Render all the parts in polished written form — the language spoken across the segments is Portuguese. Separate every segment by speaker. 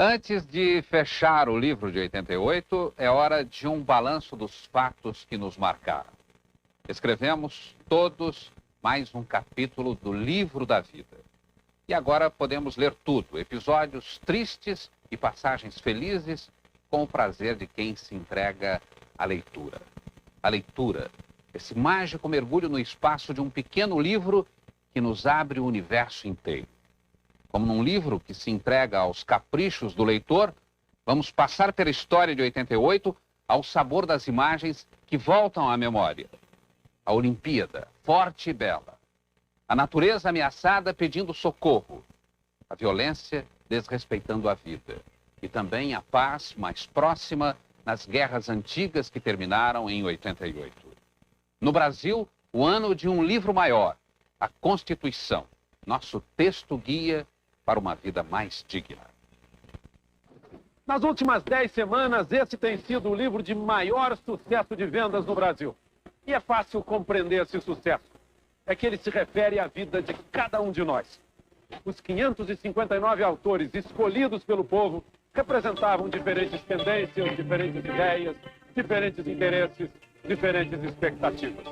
Speaker 1: Antes de fechar o livro de 88, é hora de um balanço dos fatos que nos marcaram. Escrevemos todos mais um capítulo do livro da vida. E agora podemos ler tudo, episódios tristes e passagens felizes, com o prazer de quem se entrega à leitura. A leitura, esse mágico mergulho no espaço de um pequeno livro que nos abre o universo inteiro. Como num livro que se entrega aos caprichos do leitor, vamos passar pela história de 88 ao sabor das imagens que voltam à memória. A Olimpíada, forte e bela. A natureza ameaçada pedindo socorro. A violência desrespeitando a vida. E também a paz mais próxima nas guerras antigas que terminaram em 88. No Brasil, o ano de um livro maior, a Constituição, nosso texto guia para uma vida mais digna.
Speaker 2: Nas últimas 10 semanas, esse tem sido o livro de maior sucesso de vendas no Brasil. E é fácil compreender esse sucesso. É que ele se refere à vida de cada um de nós. Os 559 autores escolhidos pelo povo representavam diferentes tendências, diferentes ideias, diferentes interesses, diferentes expectativas.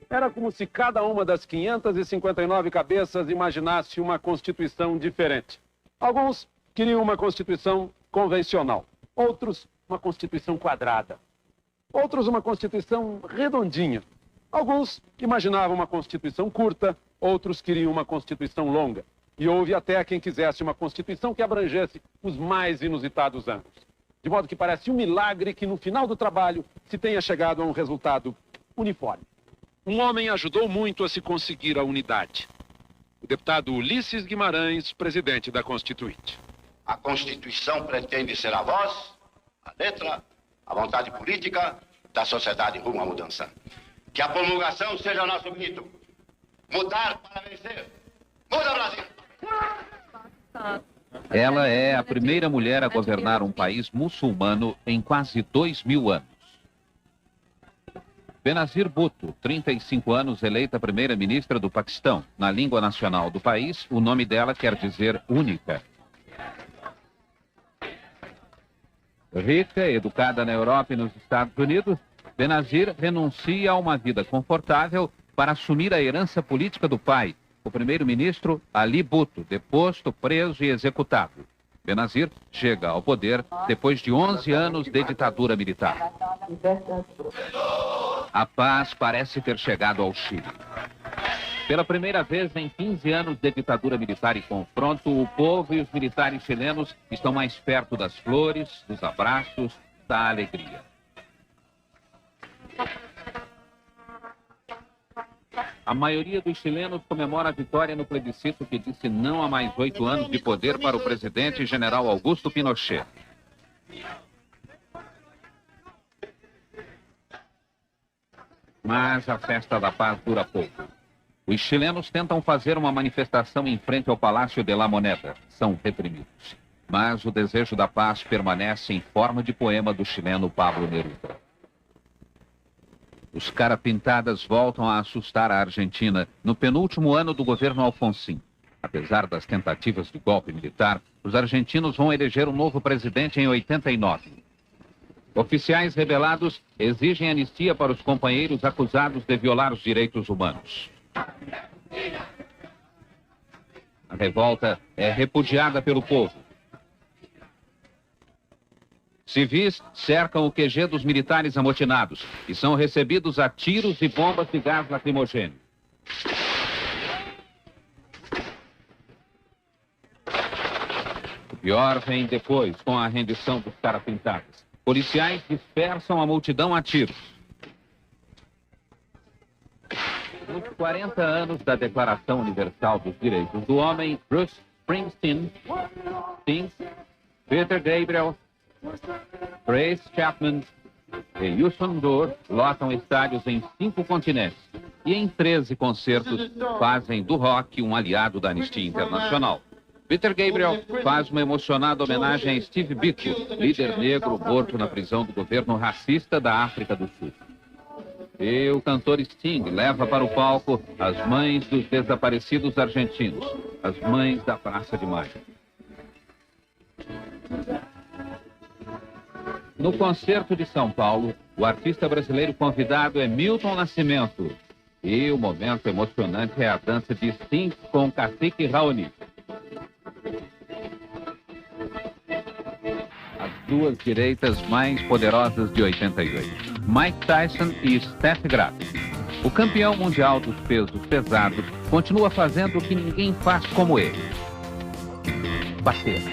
Speaker 2: Era como se cada uma das 559 cabeças imaginasse uma Constituição diferente. Alguns queriam uma Constituição convencional, outros uma Constituição quadrada, outros uma Constituição redondinha. Alguns imaginavam uma Constituição curta, outros queriam uma Constituição longa. E houve até quem quisesse uma Constituição que abrangesse os mais inusitados anos. De modo que parece um milagre que no final do trabalho se tenha chegado a um resultado uniforme. Um homem ajudou muito a se conseguir a unidade. O deputado Ulisses Guimarães, presidente da Constituinte.
Speaker 3: A Constituição pretende ser a voz, a letra, a vontade política da sociedade rumo à mudança. Que a promulgação seja nosso grito. Mudar para vencer. Muda, Brasil!
Speaker 1: Ela é a primeira mulher a governar um país muçulmano em quase 2000 anos. Benazir Bhutto, 35 anos, eleita primeira-ministra do Paquistão. Na língua nacional do país, o nome dela quer dizer única. Rica, educada na Europa e nos Estados Unidos, Benazir renuncia a uma vida confortável para assumir a herança política do pai, o primeiro-ministro Ali Bhutto, deposto, preso e executado. Benazir chega ao poder depois de 11 anos de ditadura militar. A paz parece ter chegado ao Chile. Pela primeira vez em 15 anos de ditadura militar e confronto, o povo e os militares chilenos estão mais perto das flores, dos abraços, da alegria. A maioria dos chilenos comemora a vitória no plebiscito que disse não a mais 8 anos de poder para o presidente general Augusto Pinochet. Mas a festa da paz dura pouco. Os chilenos tentam fazer uma manifestação em frente ao Palácio de la Moneda. São reprimidos. Mas o desejo da paz permanece em forma de poema do chileno Pablo Neruda. Os carapintadas voltam a assustar a Argentina no penúltimo ano do governo Alfonsín. Apesar das tentativas de golpe militar, os argentinos vão eleger um novo presidente em 89. Oficiais rebelados exigem anistia para os companheiros acusados de violar os direitos humanos. A revolta é repudiada pelo povo. Civis cercam o QG dos militares amotinados e são recebidos a tiros e bombas de gás lacrimogêneo. O pior vem depois, com a rendição dos carapintadas. Policiais dispersam a multidão a tiros. Nos 40 anos da Declaração Universal dos Direitos do Homem, Bruce Springsteen, Sting, Peter Gabriel, Trace Chapman e Youssou N'Dour lotam estádios em 5 continentes e em 13 concertos fazem do rock um aliado da Anistia Internacional. Peter Gabriel faz uma emocionada homenagem a Steve Biko, líder negro morto na prisão do governo racista da África do Sul. E o cantor Sting leva para o palco as mães dos desaparecidos argentinos, as mães da Praça de Maio. No concerto de São Paulo, o artista brasileiro convidado é Milton Nascimento. E o momento emocionante é a dança de Sting com Cacique Raoni. As duas direitas mais poderosas de 88. Mike Tyson e Steph Graf. O campeão mundial dos pesos pesados continua fazendo o que ninguém faz como ele. Bater.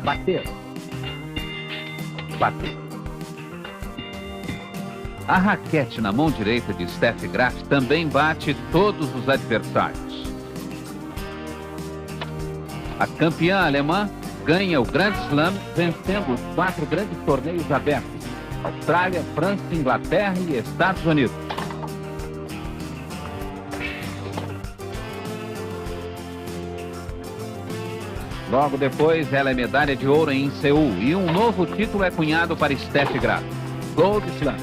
Speaker 1: Bater. Bater. A raquete na mão direita de Steph Graf também bate todos os adversários. A campeã alemã ganha o Grand Slam vencendo os 4 grandes torneios abertos: Austrália, França, Inglaterra e Estados Unidos. Logo depois, ela é medalha de ouro em Seul e um novo título é cunhado para Steph Graf, Gold Slam.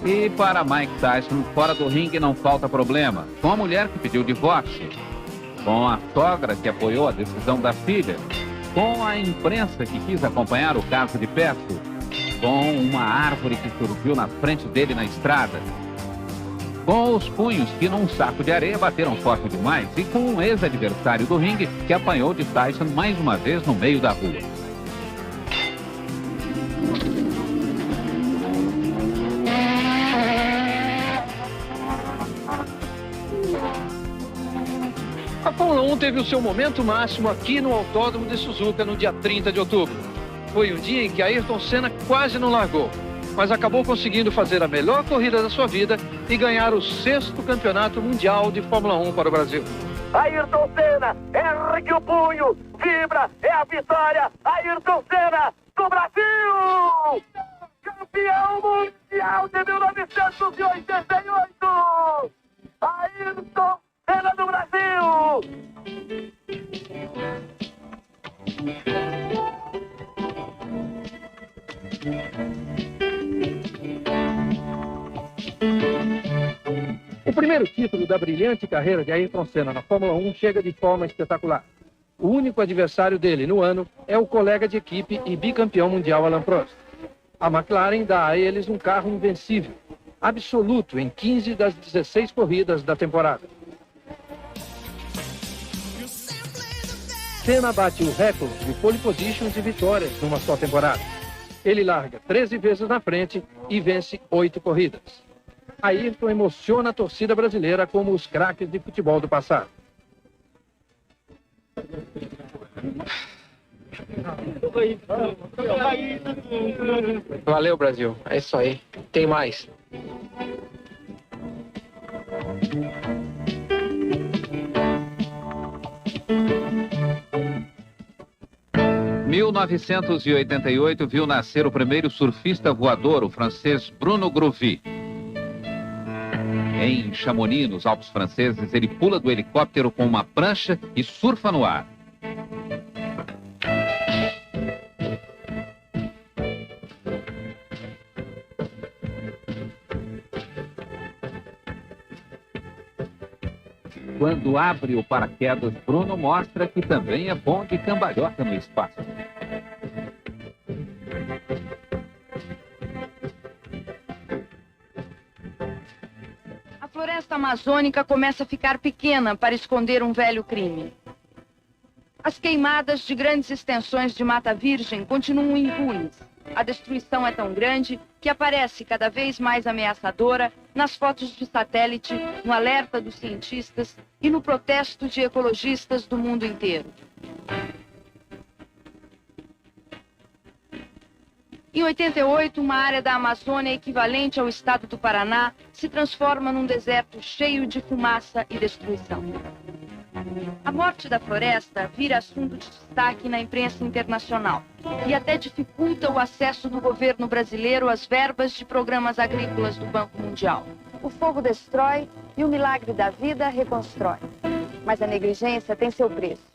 Speaker 1: E para Mike Tyson, fora do ringue não falta problema. Com a mulher que pediu divórcio, com a sogra que apoiou a decisão da filha, com a imprensa que quis acompanhar o caso de perto, com uma árvore que surgiu na frente dele na estrada, com os punhos que num saco de areia bateram forte demais e com um ex-adversário do ringue que apanhou de Tyson mais uma vez no meio da rua.
Speaker 4: A Fórmula 1 teve o seu momento máximo aqui no Autódromo de Suzuka no dia 30 de outubro. Foi um dia em que Ayrton Senna quase não largou, mas acabou conseguindo fazer a melhor corrida da sua vida e ganhar o 6º campeonato mundial de Fórmula 1 para o Brasil.
Speaker 5: Ayrton Senna, ergue o punho, vibra, é a vitória, Ayrton Senna do Brasil! Campeão mundial de 1988! Ayrton Senna do Brasil!
Speaker 4: O primeiro título da brilhante carreira de Ayrton Senna na Fórmula 1 chega de forma espetacular. O único adversário dele no ano é o colega de equipe e bicampeão mundial Alain Prost. A McLaren dá a eles um carro invencível, absoluto em 15 das 16 corridas da temporada. Senna bate o recorde de pole positions e vitórias numa só temporada. Ele larga 13 vezes na frente e vence 8 corridas. Ayrton emociona a torcida brasileira como os craques de futebol do passado.
Speaker 6: Valeu, Brasil. É isso aí. Tem mais.
Speaker 1: Em 1988 viu nascer o primeiro surfista voador, o francês Bruno Grouvy. Em Chamonix, nos Alpes franceses, ele pula do helicóptero com uma prancha e surfa no ar. Quando abre o paraquedas, Bruno mostra que também é bom de cambalhota no espaço.
Speaker 7: A floresta amazônica começa a ficar pequena para esconder um velho crime. As queimadas de grandes extensões de mata virgem continuam impunes. A destruição é tão grande que aparece cada vez mais ameaçadora nas fotos de satélite, no alerta dos cientistas e no protesto de ecologistas do mundo inteiro. Em 88, uma área da Amazônia equivalente ao estado do Paraná se transforma num deserto cheio de fumaça e destruição. A morte da floresta vira assunto de destaque na imprensa internacional e até dificulta o acesso do governo brasileiro às verbas de programas agrícolas do Banco Mundial.
Speaker 8: O fogo destrói e o milagre da vida reconstrói. Mas a negligência tem seu preço.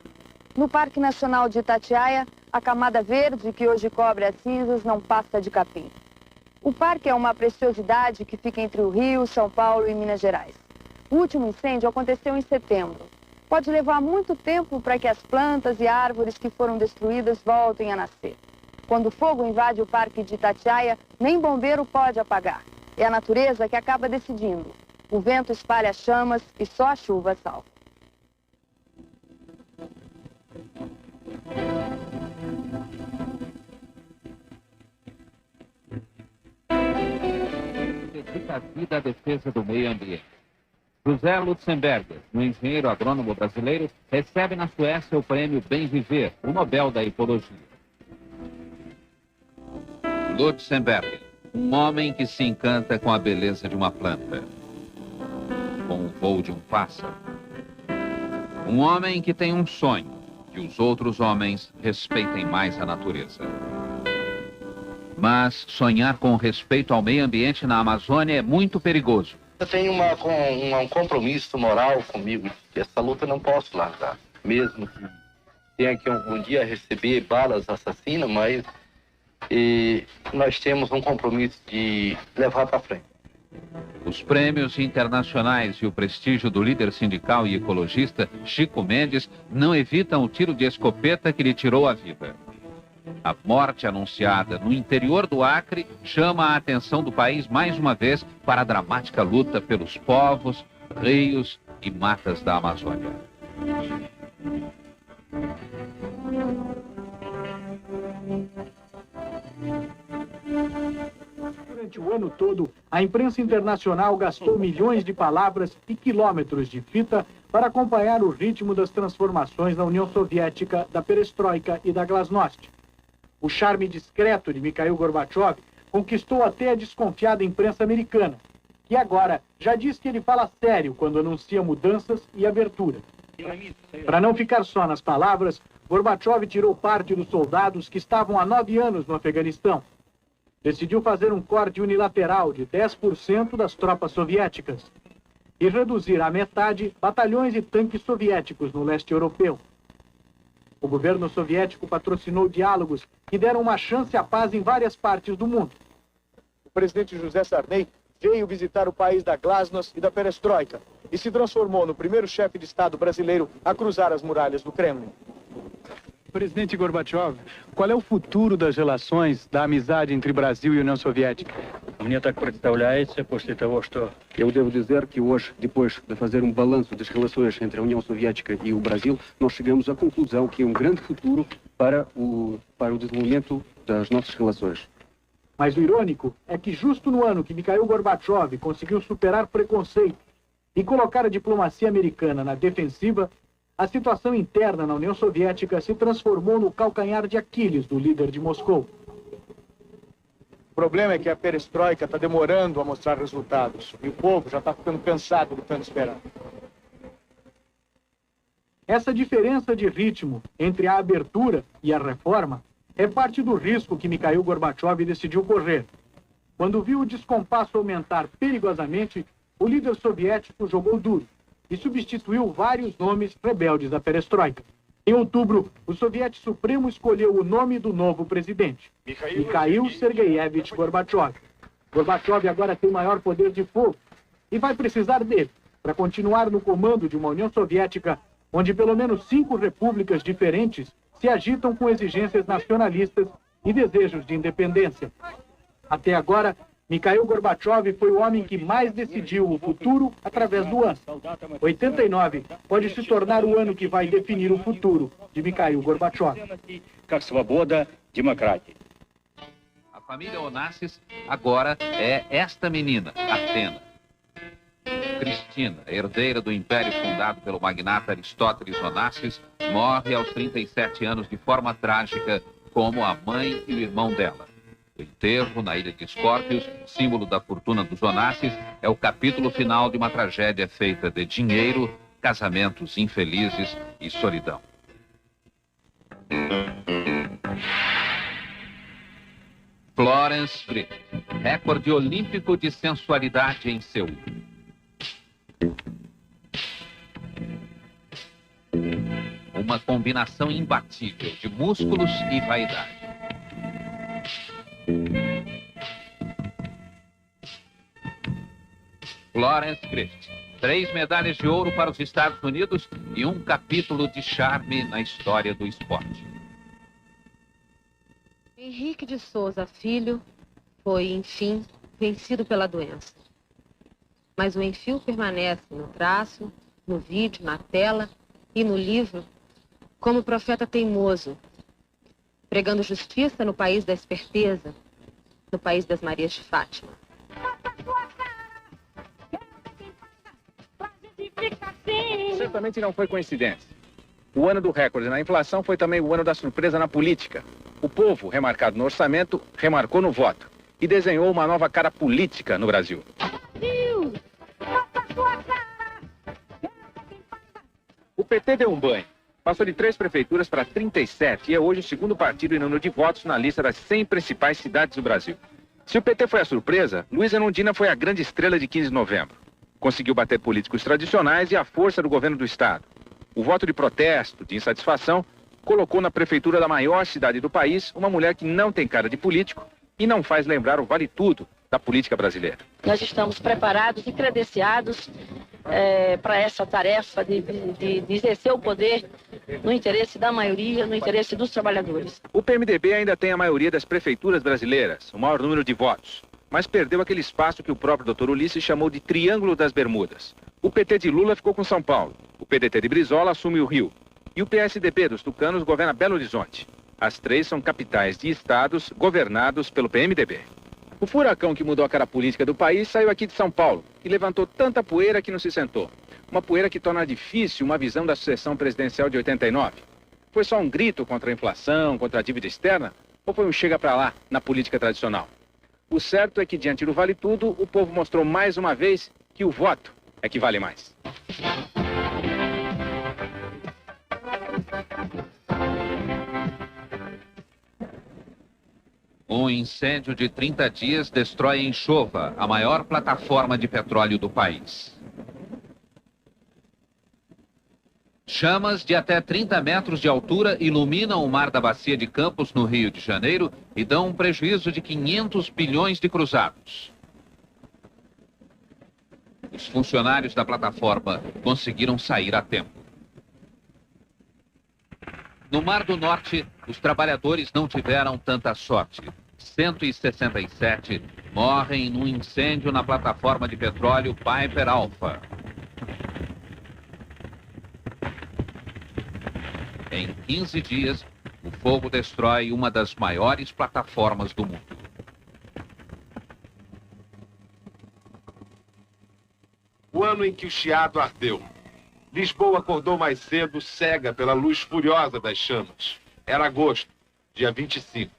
Speaker 8: No Parque Nacional de Itatiaia, a camada verde que hoje cobre as cinzas não passa de capim. O parque é uma preciosidade que fica entre o Rio, São Paulo e Minas Gerais. O último incêndio aconteceu em setembro. Pode levar muito tempo para que as plantas e árvores que foram destruídas voltem a nascer. Quando o fogo invade o Parque de Itatiaia, nem bombeiro pode apagar. É a natureza que acaba decidindo. O vento espalha chamas e só a chuva salva.
Speaker 1: Dedica a vida à defesa do meio ambiente. José Lutzenberger, um engenheiro agrônomo brasileiro, recebe na Suécia o prêmio Bem Viver, o Nobel da Ecologia. Lutzenberger, um homem que se encanta com a beleza de uma planta, com o voo de um pássaro. Um homem que tem um sonho, que os outros homens respeitem mais a natureza. Mas sonhar com respeito ao meio ambiente na Amazônia é muito perigoso.
Speaker 9: Eu tenho um compromisso moral comigo, que essa luta não posso largar. Mesmo que tenha que um dia receber balas assassinas, mas nós temos um compromisso de levar para frente.
Speaker 1: Os prêmios internacionais e o prestígio do líder sindical e ecologista Chico Mendes não evitam o tiro de escopeta que lhe tirou a vida. A morte anunciada no interior do Acre chama a atenção do país mais uma vez para a dramática luta pelos povos, rios e matas da Amazônia.
Speaker 10: Durante o ano todo, a imprensa internacional gastou milhões de palavras e quilômetros de fita para acompanhar o ritmo das transformações na União Soviética, da perestroika e da glasnost. O charme discreto de Mikhail Gorbachev conquistou até a desconfiada imprensa americana, que agora já diz que ele fala sério quando anuncia mudanças e abertura. Para não ficar só nas palavras, Gorbachev tirou parte dos soldados que estavam há 9 anos no Afeganistão. Decidiu fazer um corte unilateral de 10% das tropas soviéticas e reduzir à metade batalhões e tanques soviéticos no leste europeu. O governo soviético patrocinou diálogos que deram uma chance à paz em várias partes do mundo.
Speaker 11: O presidente José Sarney veio visitar o país da glasnost e da perestroika e se transformou no primeiro chefe de Estado brasileiro a cruzar as muralhas do Kremlin.
Speaker 10: Presidente Gorbachev, qual é o futuro das relações, da amizade entre Brasil e União Soviética?
Speaker 12: Eu devo dizer que hoje, depois de fazer um balanço das relações entre a União Soviética e o Brasil, nós chegamos à conclusão que é um grande futuro para o desenvolvimento das nossas relações.
Speaker 10: Mas o irônico é que justo no ano que Mikhail Gorbachev conseguiu superar preconceito e colocar a diplomacia americana na defensiva, a situação interna na União Soviética se transformou no calcanhar de Aquiles do líder de Moscou.
Speaker 11: O problema é que a perestroika está demorando a mostrar resultados e o povo já está ficando cansado de tanto esperar.
Speaker 10: Essa diferença de ritmo entre a abertura e a reforma é parte do risco que Mikhail Gorbachev decidiu correr. Quando viu o descompasso aumentar perigosamente, o líder soviético jogou duro e substituiu vários nomes rebeldes da perestroika. Em outubro, o Soviete Supremo escolheu o nome do novo presidente, Mikhail Sergeyevich Gorbachev. Gorbachev agora tem maior poder de fogo e vai precisar dele para continuar no comando de uma União Soviética onde pelo menos 5 repúblicas diferentes se agitam com exigências nacionalistas e desejos de independência. Até agora, Mikhail Gorbachev foi o homem que mais decidiu o futuro através do ano. 89 pode se tornar o ano que vai definir o futuro de Mikhail Gorbachev.
Speaker 1: A família Onassis agora é esta menina, Athena. Cristina, herdeira do império fundado pelo magnata Aristóteles Onassis, morre aos 37 anos de forma trágica, como a mãe e o irmão dela. O enterro na ilha de Escórpios, símbolo da fortuna dos Onassis, é o capítulo final de uma tragédia feita de dinheiro, casamentos infelizes e solidão. Florence Frick, recorde olímpico de sensualidade em Seul. Uma combinação imbatível de músculos e vaidade. Florence Griffith, 3 medalhas de ouro para os Estados Unidos e um capítulo de charme na história do esporte.
Speaker 13: Henrique de Souza Filho foi, enfim, vencido pela doença. Mas o Enfio permanece no traço, no vídeo, na tela e no livro como profeta teimoso, pregando justiça no país da esperteza, no país das Marias de Fátima.
Speaker 14: Certamente não foi coincidência. O ano do recorde na inflação foi também o ano da surpresa na política. O povo, remarcado no orçamento, remarcou no voto e desenhou uma nova cara política no Brasil. O PT deu um banho. Passou de 3 prefeituras para 37 e é hoje o segundo partido em número de votos na lista das 100 principais cidades do Brasil. Se o PT foi a surpresa, Luiz Erundina foi a grande estrela de 15 de novembro. Conseguiu bater políticos tradicionais e a força do governo do Estado. O voto de protesto, de insatisfação, colocou na prefeitura da maior cidade do país uma mulher que não tem cara de político e não faz lembrar o vale-tudo da política brasileira.
Speaker 15: Nós estamos preparados e credenciados para essa tarefa de exercer o poder no interesse da maioria, no interesse dos trabalhadores.
Speaker 14: O PMDB ainda tem a maioria das prefeituras brasileiras, o maior número de votos, mas perdeu aquele espaço que o próprio Dr. Ulisses chamou de Triângulo das Bermudas. O PT de Lula ficou com São Paulo, o PDT de Brizola assume o Rio e o PSDB dos tucanos governa Belo Horizonte. As 3 são capitais de estados governados pelo PMDB. O furacão que mudou a cara política do país saiu aqui de São Paulo e levantou tanta poeira que não se sentou. Uma poeira que torna difícil uma visão da sucessão presidencial de 89. Foi só um grito contra a inflação, contra a dívida externa? Ou foi um chega pra lá na política tradicional? O certo é que, diante do vale tudo, o povo mostrou mais uma vez que o voto é que vale mais.
Speaker 1: Um incêndio de 30 dias destrói Enxova, a maior plataforma de petróleo do país. Chamas de até 30 metros de altura iluminam o mar da Bacia de Campos, no Rio de Janeiro, e dão um prejuízo de 500 bilhões de cruzados. Os funcionários da plataforma conseguiram sair a tempo. No Mar do Norte, os trabalhadores não tiveram tanta sorte. 167 morrem num incêndio na plataforma de petróleo Piper Alpha. Em 15 dias, o fogo destrói uma das maiores plataformas do mundo.
Speaker 16: O ano em que o Chiado ardeu. Lisboa acordou mais cedo, cega pela luz furiosa das chamas. Era agosto, dia 25.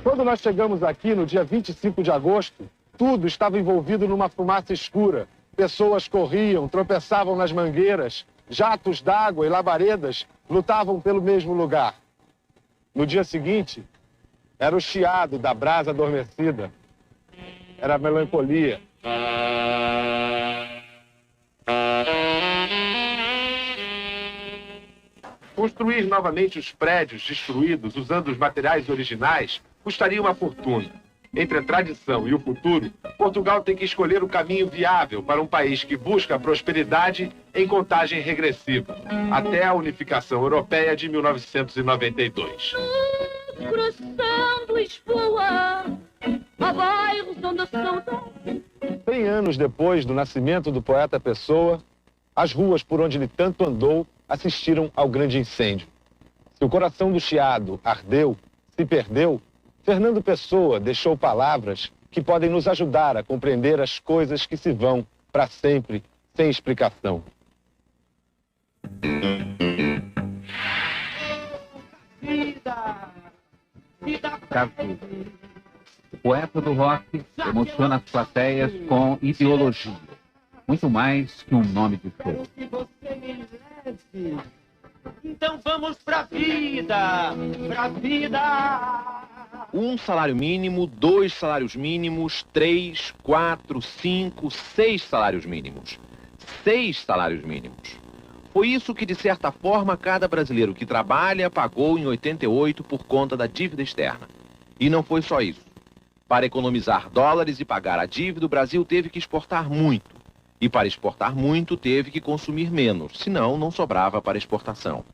Speaker 2: Quando nós chegamos aqui, no dia 25 de agosto, tudo estava envolvido numa fumaça escura. Pessoas corriam, tropeçavam nas mangueiras, jatos d'água e labaredas lutavam pelo mesmo lugar. No dia seguinte, era o chiado da brasa adormecida. Era a melancolia.
Speaker 16: Construir novamente os prédios destruídos usando os materiais originais custaria uma fortuna. Entre a tradição e o futuro, Portugal tem que escolher o caminho viável para um país que busca a prosperidade em contagem regressiva, até a unificação europeia de 1992.
Speaker 5: Cruzando Lisboa, a bairros onde saudade.
Speaker 2: 100 anos depois do nascimento do poeta Pessoa, as ruas por onde ele tanto andou assistiram ao grande incêndio. Se o coração do Chiado ardeu, se perdeu, Fernando Pessoa deixou palavras que podem nos ajudar a compreender as coisas que se vão para sempre, sem explicação.
Speaker 1: Cazuza. O poeta do rock emociona as plateias com ideologia, muito mais que um nome de show.
Speaker 5: Então vamos pra vida, pra vida.
Speaker 17: 1 salário mínimo, 2 salários mínimos, 3, 4, 5, 6 salários mínimos. 6 salários mínimos. Foi isso que, de certa forma, cada brasileiro que trabalha pagou em 88 por conta da dívida externa. E não foi só isso. Para economizar dólares e pagar a dívida, o Brasil teve que exportar muito. E para exportar muito, teve que consumir menos, senão não sobrava para exportação.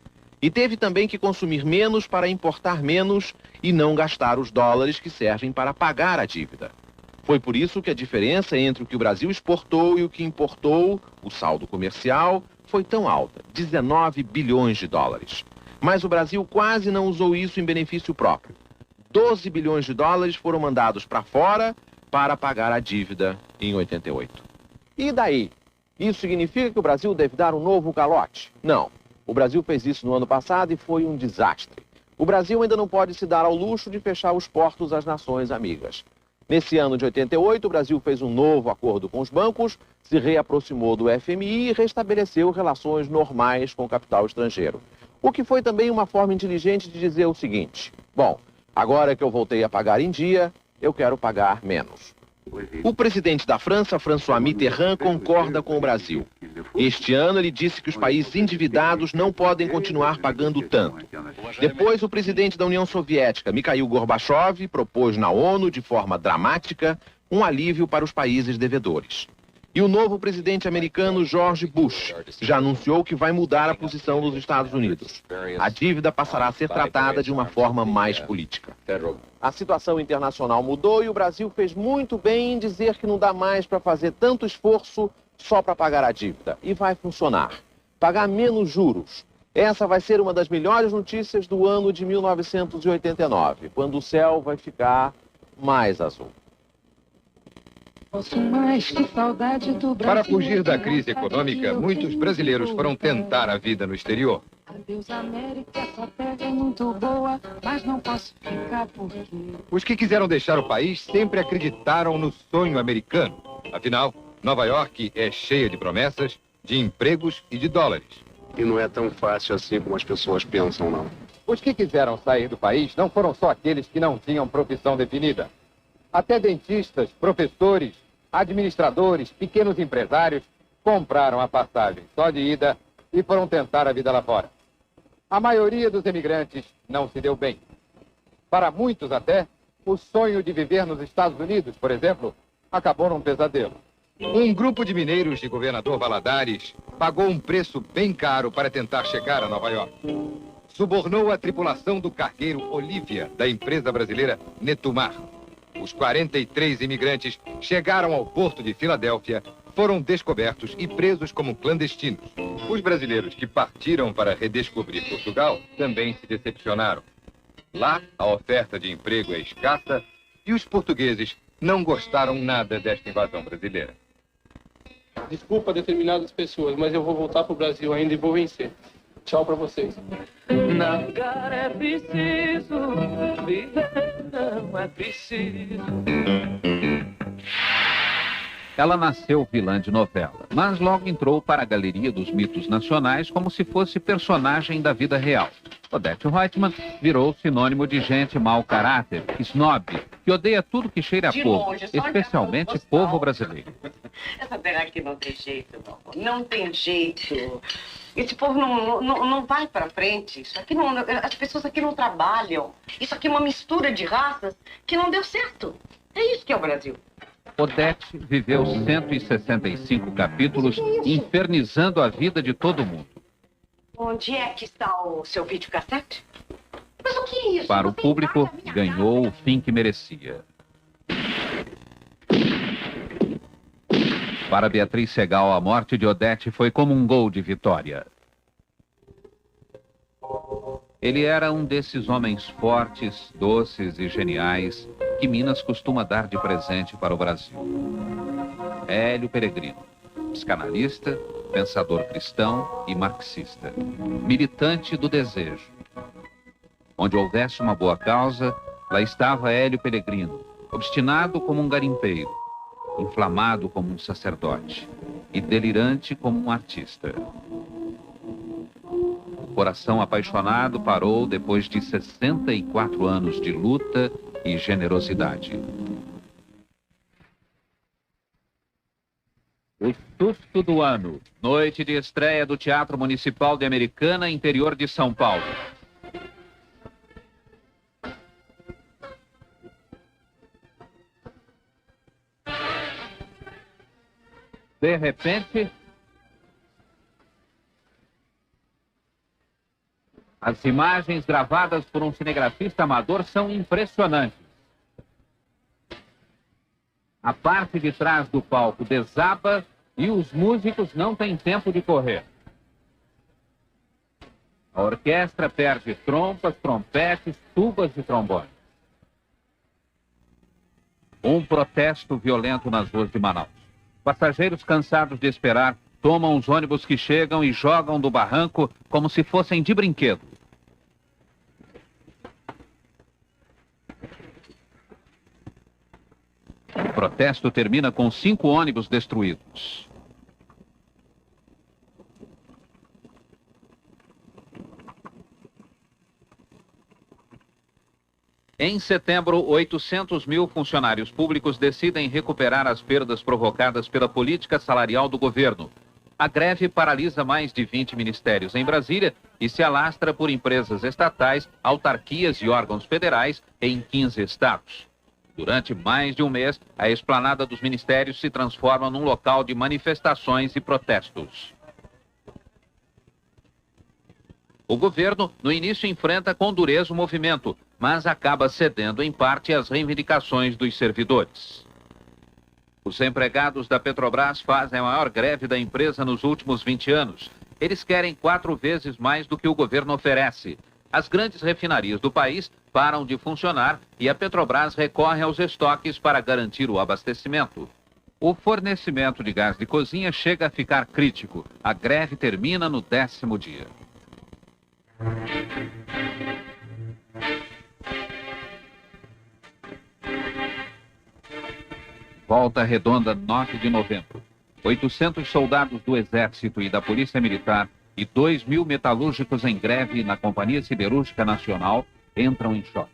Speaker 17: E teve também que consumir menos para importar menos e não gastar os dólares que servem para pagar a dívida. Foi por isso que a diferença entre o que o Brasil exportou e o que importou, o saldo comercial, foi tão alta, 19 bilhões de dólares. Mas o Brasil quase não usou isso em benefício próprio. 12 bilhões de dólares foram mandados para fora para pagar a dívida em 88. E daí? Isso significa que o Brasil deve dar um novo calote? Não. O Brasil fez isso no ano passado e foi um desastre. O Brasil ainda não pode se dar ao luxo de fechar os portos às nações amigas. Nesse ano de 88, o Brasil fez um novo acordo com os bancos, se reaproximou do FMI e restabeleceu relações normais com o capital estrangeiro. O que foi também uma forma inteligente de dizer o seguinte: bom, agora que eu voltei a pagar em dia, eu quero pagar menos. O presidente da França, François Mitterrand, concorda com o Brasil. Este ano ele disse que os países endividados não podem continuar pagando tanto. Depois, o presidente da União Soviética, Mikhail Gorbachev, propôs na ONU, de forma dramática, um alívio para os países devedores. E o novo presidente americano, George Bush, já anunciou que vai mudar a posição dos Estados Unidos. A dívida passará a ser tratada de uma forma mais política. A situação internacional mudou e o Brasil fez muito bem em dizer que não dá mais para fazer tanto esforço só para pagar a dívida. E vai funcionar. Pagar menos juros. Essa vai ser uma das melhores notícias do ano de 1989, quando o céu vai ficar mais azul.
Speaker 18: Para fugir da crise econômica, muitos brasileiros foram tentar a vida no exterior.
Speaker 19: Adeus, América, essa terra é muito boa, mas não posso ficar porque...
Speaker 18: Os que quiseram deixar o país sempre acreditaram no sonho americano. Afinal, Nova York é cheia de promessas, de empregos e de dólares.
Speaker 20: E não é tão fácil assim como as pessoas pensam, não.
Speaker 18: Os que quiseram sair do país não foram só aqueles que não tinham profissão definida. Até dentistas, professores, administradores, pequenos empresários compraram a passagem só de ida e foram tentar a vida lá fora. A maioria dos emigrantes não se deu bem. Para muitos até, o sonho de viver nos Estados Unidos, por exemplo, acabou num pesadelo. Um grupo de mineiros de Governador Valadares pagou um preço bem caro para tentar chegar a Nova York. Subornou a tripulação do cargueiro Olívia, da empresa brasileira Netumar. Os 43 imigrantes chegaram ao porto de Filadélfia, foram descobertos e presos como clandestinos. Os brasileiros que partiram para redescobrir Portugal também se decepcionaram. Lá, a oferta de emprego é escassa e os portugueses não gostaram nada desta invasão brasileira.
Speaker 6: Desculpa determinadas pessoas, mas eu vou voltar pro Brasil ainda e vou vencer. Tchau pra vocês.
Speaker 19: Navegar é preciso, viver não é preciso.
Speaker 1: Ela nasceu vilã de novela, mas logo entrou para a galeria dos mitos nacionais como se fosse personagem da vida real. Odete Roitman virou sinônimo de gente mau caráter, snob, que odeia tudo que cheira a povo, especialmente povo brasileiro.
Speaker 21: Essa terra aqui não tem jeito, não. Não tem jeito. Esse povo não vai pra frente. Isso aqui não, as pessoas aqui não trabalham. Isso aqui é uma mistura de raças que não deu certo. É isso que é o Brasil.
Speaker 1: Odete viveu 165 capítulos infernizando a vida de todo mundo.
Speaker 21: Onde é que está o seu videocassete? Mas o que é isso?
Speaker 1: Para o público, ganhou o fim que merecia. Para Beatriz Segal, a morte de Odete foi como um gol de vitória. Ele era um desses homens fortes, doces e geniais que Minas costuma dar de presente para o Brasil. Hélio Peregrino, psicanalista, pensador cristão e marxista, militante do desejo. Onde houvesse uma boa causa, lá estava Hélio Peregrino, obstinado como um garimpeiro, inflamado como um sacerdote e delirante como um artista. O coração apaixonado parou depois de 64 anos de luta e generosidade. O susto do ano, noite de estreia do Teatro Municipal de Americana, interior de São Paulo. De repente, as imagens gravadas por um cinegrafista amador são impressionantes. A parte de trás do palco desaba e os músicos não têm tempo de correr. A orquestra perde trompas, trompetes, tubas e trombones. Um protesto violento nas ruas de Manaus. Passageiros cansados de esperar tomam os ônibus que chegam e jogam do barranco como se fossem de brinquedo. O protesto termina com 5 ônibus destruídos. Em setembro, 800 mil funcionários públicos decidem recuperar as perdas provocadas pela política salarial do governo. A greve paralisa mais de 20 ministérios em Brasília e se alastra por empresas estatais, autarquias e órgãos federais em 15 estados. Durante mais de um mês, a esplanada dos ministérios se transforma num local de manifestações e protestos. O governo, no início, enfrenta com dureza o movimento, mas acaba cedendo em parte às reivindicações dos servidores. Os empregados da Petrobras fazem a maior greve da empresa nos últimos 20 anos. Eles querem 4 vezes mais do que o governo oferece. As grandes refinarias do país param de funcionar e a Petrobras recorre aos estoques para garantir o abastecimento. O fornecimento de gás de cozinha chega a ficar crítico. A greve termina no 10º dia. Volta Redonda, 9 de novembro. 800 soldados do Exército e da Polícia Militar e 2.000 metalúrgicos em greve na Companhia Siderúrgica Nacional entram em choque.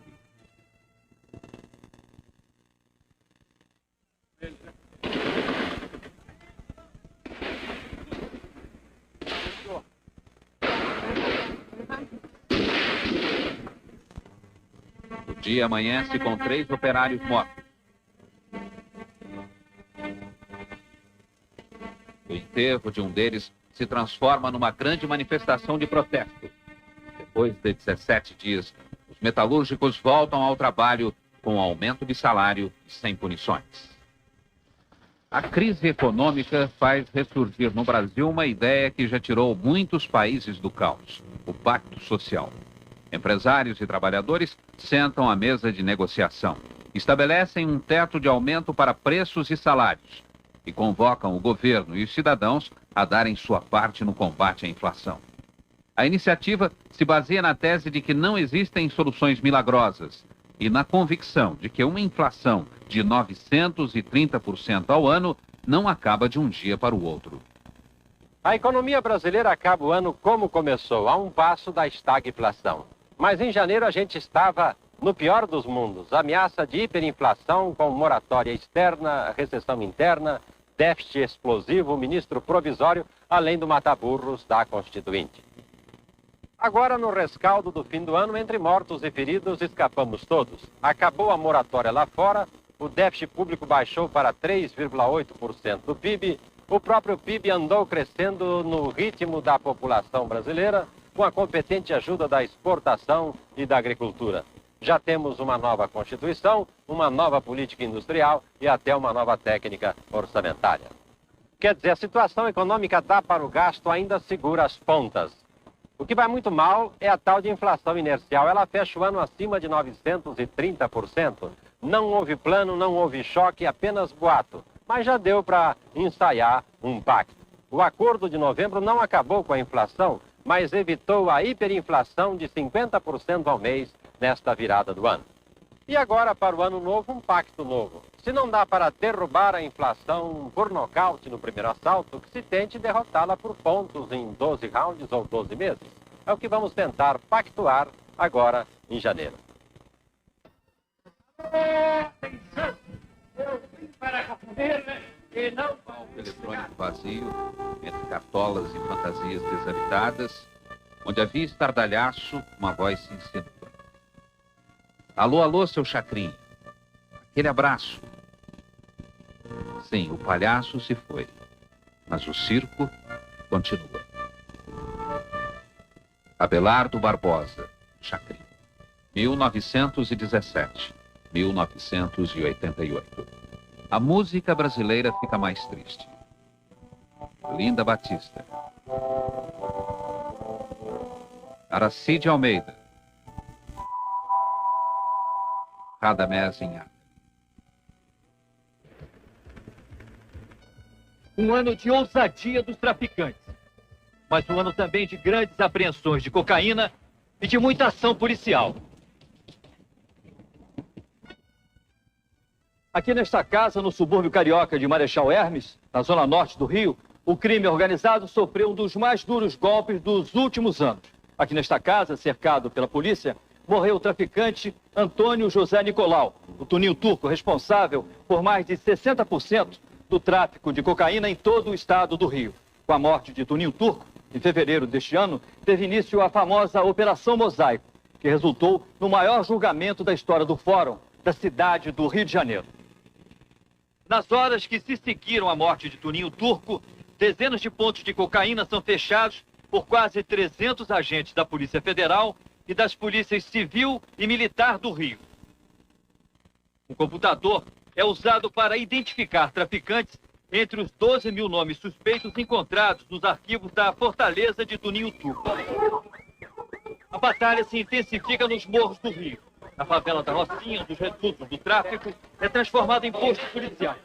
Speaker 1: O dia amanhece com 3 operários mortos. O enterro de um deles se transforma numa grande manifestação de protesto. Depois de 17 dias, os metalúrgicos voltam ao trabalho com aumento de salário e sem punições. A crise econômica faz ressurgir no Brasil uma ideia que já tirou muitos países do caos: o pacto social. Empresários e trabalhadores sentam à mesa de negociação, estabelecem um teto de aumento para preços e salários e convocam o governo e os cidadãos a darem sua parte no combate à inflação. A iniciativa se baseia na tese de que não existem soluções milagrosas e na convicção de que uma inflação de 930% ao ano não acaba de um dia para o outro.
Speaker 3: A economia brasileira acaba o ano como começou, a um passo da estagflação. Mas em janeiro a gente estava no pior dos mundos, ameaça de hiperinflação com moratória externa, recessão interna, déficit explosivo, ministro provisório, além do mata-burros da Constituinte. Agora, no rescaldo do fim do ano, entre mortos e feridos, escapamos todos. Acabou a moratória lá fora, o déficit público baixou para 3,8% do PIB, o próprio PIB andou crescendo no ritmo da população brasileira, com a competente ajuda da exportação e da agricultura. Já temos uma nova Constituição, uma nova política industrial e até uma nova técnica orçamentária. Quer dizer, a situação econômica dá para o gasto ainda segura as pontas. O que vai muito mal é a tal de inflação inercial. Ela fecha o ano acima de 930%. Não houve plano, não houve choque, apenas boato. Mas já deu para ensaiar um pacto. O acordo de novembro não acabou com a inflação, mas evitou a hiperinflação de 50% ao mês nesta virada do ano. E agora, para o ano novo, um pacto novo. Se não dá para derrubar a inflação por nocaute no primeiro assalto, que se tente derrotá-la por pontos em 12 rounds ou 12 meses. É o que vamos tentar pactuar agora em janeiro.
Speaker 1: Palco eletrônico vazio, entre cartolas e fantasias desabitadas, onde havia estardalhaço, uma voz se insinua. Alô, alô, seu chacrinho. Aquele abraço. Sim, o palhaço se foi. Mas o circo continua. Abelardo Barbosa, Chacrinha, 1917, 1988. A música brasileira fica mais triste. Linda Batista. Aracide Almeida. Radamés Inhaca.
Speaker 4: Um ano de ousadia dos traficantes, mas um ano também de grandes apreensões de cocaína e de muita ação policial. Aqui nesta casa, no subúrbio carioca de Marechal Hermes, na zona norte do Rio, o crime organizado sofreu um dos mais duros golpes dos últimos anos. Aqui nesta casa, cercado pela polícia, morreu o traficante Antônio José Nicolau, o Toninho Turco, responsável por mais de 60% do tráfico de cocaína em todo o estado do Rio. Com a morte de Toninho Turco, em fevereiro deste ano, teve início a famosa Operação Mosaico, que resultou no maior julgamento da história do Fórum da cidade do Rio de Janeiro. Nas horas que se seguiram à morte de Toninho Turco, dezenas de pontos de cocaína são fechados por quase 300 agentes da Polícia Federal e das polícias civil e militar do Rio. O computador é usado para identificar traficantes entre os 12 mil nomes suspeitos encontrados nos arquivos da Fortaleza de Toninho Turco. A batalha se intensifica nos morros do Rio. A favela da Rocinha, dos redutos do tráfico, é transformada em posto policial.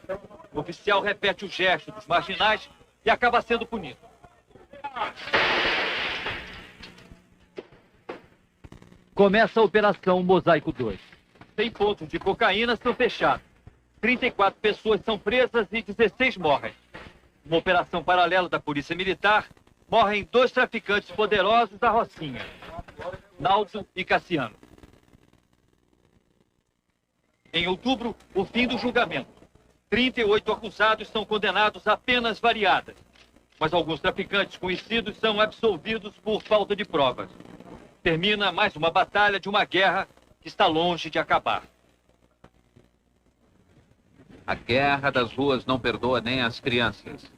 Speaker 4: O oficial repete o gesto dos marginais e acaba sendo punido. Começa a Operação Mosaico 2. 100 pontos de cocaína são fechados. 34 pessoas são presas e 16 morrem. Uma operação paralela da Polícia Militar, morrem 2 traficantes poderosos da Rocinha, Naldo e Cassiano. Em outubro, o fim do julgamento. 38 acusados são condenados a penas variadas, mas alguns traficantes conhecidos são absolvidos por falta de provas. Termina mais uma batalha de uma guerra que está longe de acabar.
Speaker 1: A guerra das ruas não perdoa nem as crianças.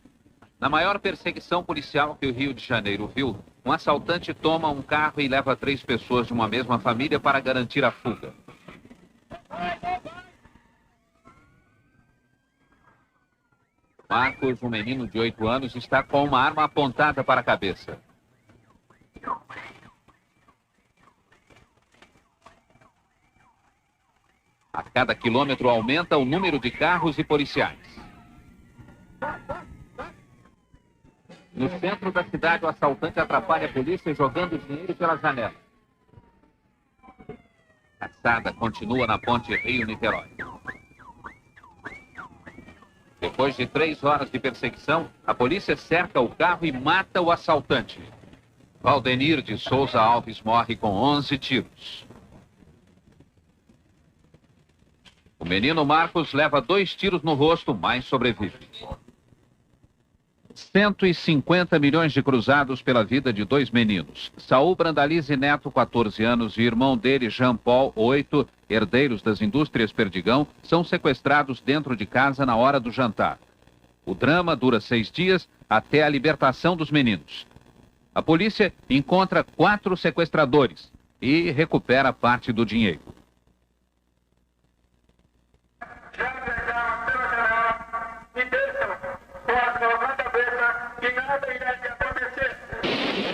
Speaker 1: Na maior perseguição policial que o Rio de Janeiro viu, um assaltante toma um carro e leva 3 pessoas de uma mesma família para garantir a fuga. Marcos, um menino de 8 anos, está com uma arma apontada para a cabeça. A cada quilômetro aumenta o número de carros e policiais. No centro da cidade, o assaltante atrapalha a polícia jogando dinheiro pela janela. A caçada continua na ponte Rio-Niterói. Depois de 3 horas de perseguição, a polícia cerca o carro e mata o assaltante. Valdenir de Souza Alves morre com 11 tiros. O menino Marcos leva 2 tiros no rosto, mas sobrevive. 150 milhões de cruzados pela vida de 2 meninos. Saul Brandalize Neto, 14 anos, e o irmão dele, Jean Paul, 8, herdeiros das indústrias Perdigão, são sequestrados dentro de casa na hora do jantar. O drama dura 6 dias até a libertação dos meninos. A polícia encontra 4 sequestradores e recupera parte do dinheiro.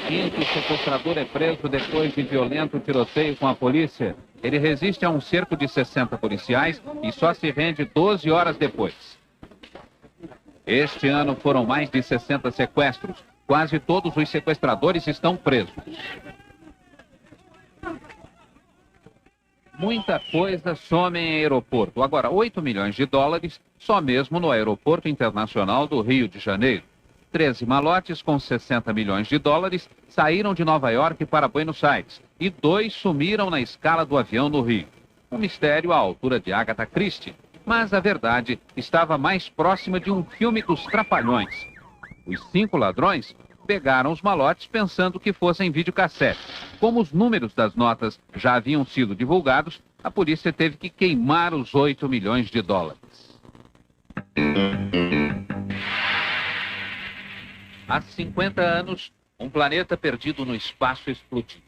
Speaker 1: Quinto sequestrador é preso depois de violento tiroteio com a polícia. Ele resiste a um cerco de 60 policiais e só se rende 12 horas depois. Este ano foram mais de 60 sequestros. Quase todos os sequestradores estão presos. Muita coisa some em aeroporto. Agora, 8 milhões de dólares só mesmo no Aeroporto Internacional do Rio de Janeiro. 13 malotes com 60 milhões de dólares saíram de Nova York para Buenos Aires e 2 sumiram na escala do avião no Rio. Um mistério à altura de Agatha Christie, mas a verdade estava mais próxima de um filme dos Trapalhões. Os 5 ladrões pegaram os malotes pensando que fossem videocassete. Como os números das notas já haviam sido divulgados, a polícia teve que queimar os 8 milhões de dólares. Há 50 anos, um planeta perdido no espaço explodiu.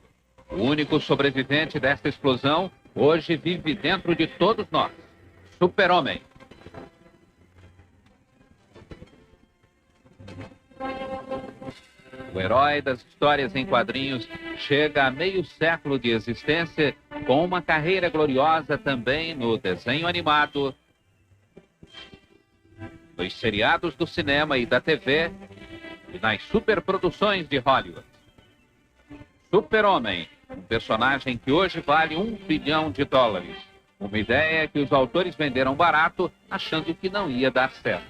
Speaker 1: O único sobrevivente desta explosão hoje vive dentro de todos nós. Super-Homem. O herói das histórias em quadrinhos chega a meio século de existência com uma carreira gloriosa também no desenho animado, nos seriados do cinema e da TV e nas superproduções de Hollywood. Super-Homem, um personagem que hoje vale $1 bilhão. Uma ideia que os autores venderam barato, achando que não ia dar certo.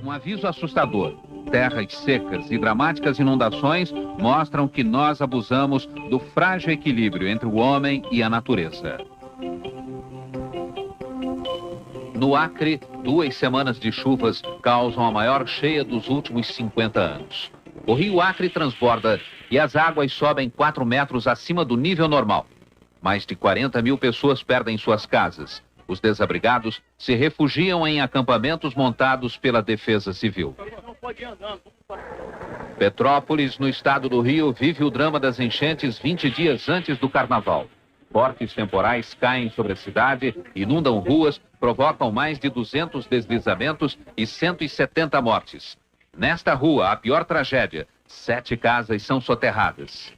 Speaker 1: Um aviso assustador. Terras secas e dramáticas inundações mostram que nós abusamos do frágil equilíbrio entre o homem e a natureza. No Acre, 2 semanas de chuvas causam a maior cheia dos últimos 50 anos. O rio Acre transborda e as águas sobem 4 metros acima do nível normal. Mais de 40 mil pessoas perdem suas casas. Os desabrigados se refugiam em acampamentos montados pela Defesa Civil. Petrópolis, no estado do Rio, vive o drama das enchentes 20 dias antes do Carnaval. Fortes temporais caem sobre a cidade, inundam ruas, provocam mais de 200 deslizamentos e 170 mortes. Nesta rua, a pior tragédia, 7 casas são soterradas.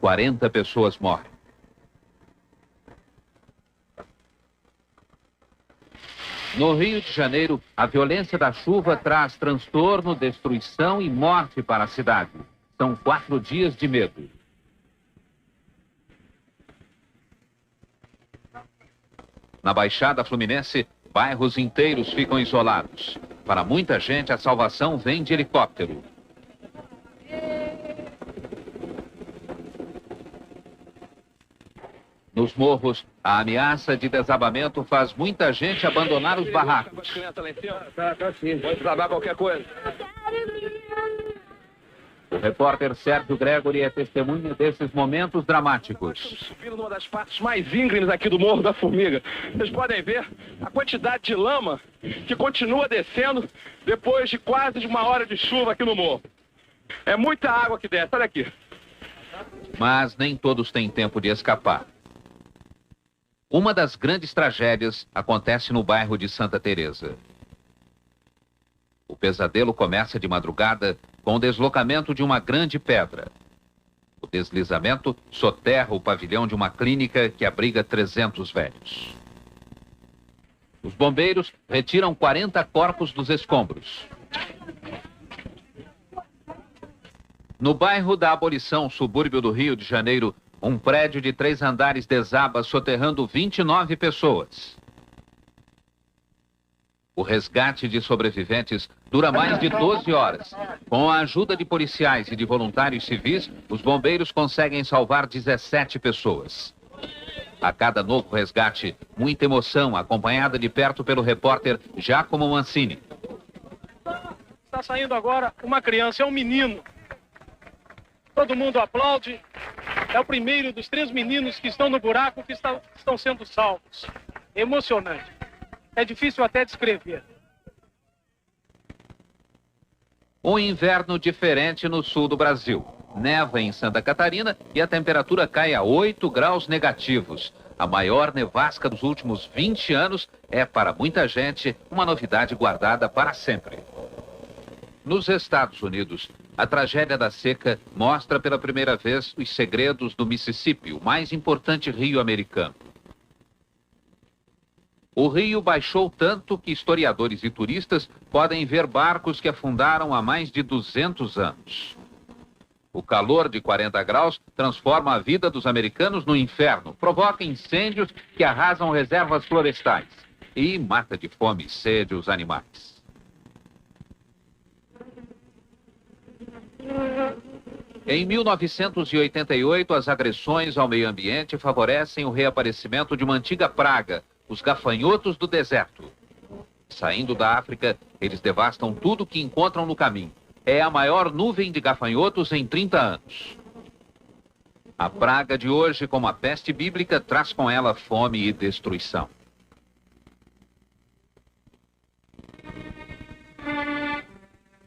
Speaker 1: 40 pessoas morrem. No Rio de Janeiro, a violência da chuva traz transtorno, destruição e morte para a cidade. São 4 dias de medo. Na Baixada Fluminense, bairros inteiros ficam isolados. Para muita gente, a salvação vem de helicóptero. Nos morros, a ameaça de desabamento faz muita gente abandonar os barracos.
Speaker 6: Tá sim, pode desabar qualquer coisa.
Speaker 1: O repórter Sérgio Gregory é testemunha desses momentos dramáticos.
Speaker 2: Estamos subindo numa das partes mais íngremes aqui do Morro da Formiga. Vocês podem ver a quantidade de lama que continua descendo depois de quase 1 hora de chuva aqui no morro. É muita água que desce, olha aqui.
Speaker 1: Mas nem todos têm tempo de escapar. Uma das grandes tragédias acontece no bairro de Santa Teresa. O pesadelo começa de madrugada com o deslocamento de uma grande pedra. O deslizamento soterra o pavilhão de uma clínica que abriga 300 velhos. Os bombeiros retiram 40 corpos dos escombros. No bairro da Abolição, subúrbio do Rio de Janeiro, um prédio de 3 andares desaba, soterrando 29 pessoas. O resgate de sobreviventes dura mais de 12 horas. Com a ajuda de policiais e de voluntários civis, os bombeiros conseguem salvar 17 pessoas. A cada novo resgate, muita emoção, acompanhada de perto pelo repórter Giacomo Mancini.
Speaker 2: Está saindo agora uma criança, é um menino. Todo mundo aplaude. É o primeiro dos 3 meninos que estão no buraco que estão sendo salvos. É emocionante. É difícil até descrever.
Speaker 1: Um inverno diferente no sul do Brasil. Neva em Santa Catarina e a temperatura cai a 8 graus negativos. A maior nevasca dos últimos 20 anos é, para muita gente, uma novidade guardada para sempre. Nos Estados Unidos, a tragédia da seca mostra pela primeira vez os segredos do Mississippi, o mais importante rio americano. O rio baixou tanto que historiadores e turistas podem ver barcos que afundaram há mais de 200 anos. O calor de 40 graus transforma a vida dos americanos no inferno, provoca incêndios que arrasam reservas florestais e mata de fome e sede os animais. Em 1988, as agressões ao meio ambiente favorecem o reaparecimento de uma antiga praga, os gafanhotos do deserto. Saindo da África, eles devastam tudo que encontram no caminho. É a maior nuvem de gafanhotos em 30 anos. A praga de hoje, como a peste bíblica, traz com ela fome e destruição.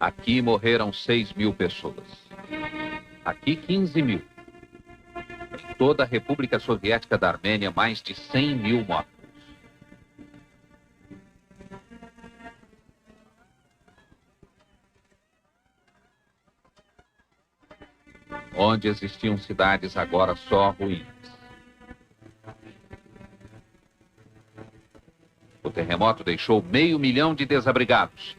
Speaker 1: Aqui morreram 6.000 pessoas. Aqui 15.000. Em toda a República Soviética da Armênia, mais de 100.000 mortos. Onde existiam cidades, agora só ruínas. O terremoto deixou 500 mil de desabrigados.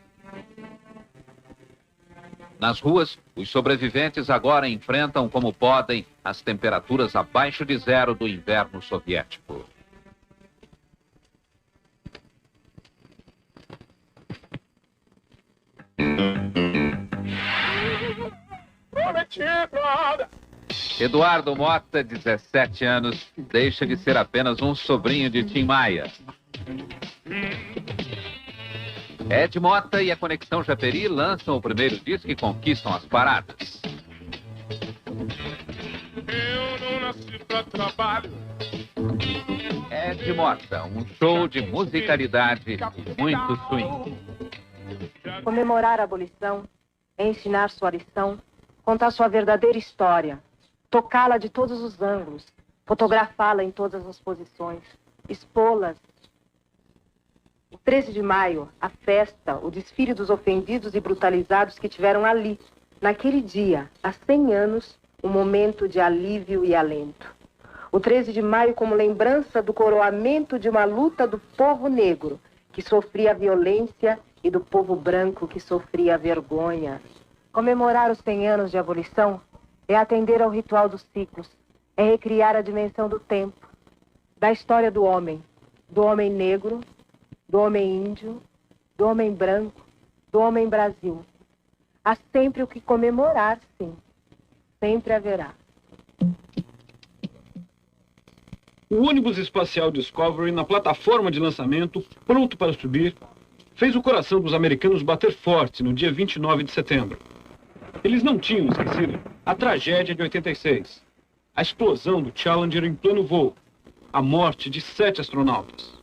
Speaker 1: Nas ruas, os sobreviventes agora enfrentam como podem as temperaturas abaixo de zero do inverno soviético. Eduardo Mota, 17 anos, deixa de ser apenas um sobrinho de Tim Maia. Ed Mota e a Conexão Japeri lançam o primeiro disco e conquistam as paradas.
Speaker 7: Eu não nasci pra trabalho.
Speaker 1: Ed Mota, um show de musicalidade e muito swing.
Speaker 13: Comemorar a abolição é ensinar sua lição, contar sua verdadeira história, tocá-la de todos os ângulos, fotografá-la em todas as posições, expô-las. O 13 de maio, a festa, o desfile dos ofendidos e brutalizados que tiveram ali, naquele dia, há 100 anos, um momento de alívio e alento. O 13 de maio como lembrança do coroamento de uma luta do povo negro, que sofria a violência, e do povo branco, que sofria a vergonha. Comemorar os 100 anos de abolição é atender ao ritual dos ciclos, é recriar a dimensão do tempo, da história do homem negro, do homem índio, do homem branco, do homem Brasil. Há sempre o que comemorar, sim. Sempre haverá.
Speaker 10: O ônibus espacial Discovery, na plataforma de lançamento, pronto para subir, fez o coração dos americanos bater forte no dia 29 de setembro. Eles não tinham esquecido a tragédia de 86, a explosão do Challenger em pleno voo, a morte de 7 astronautas.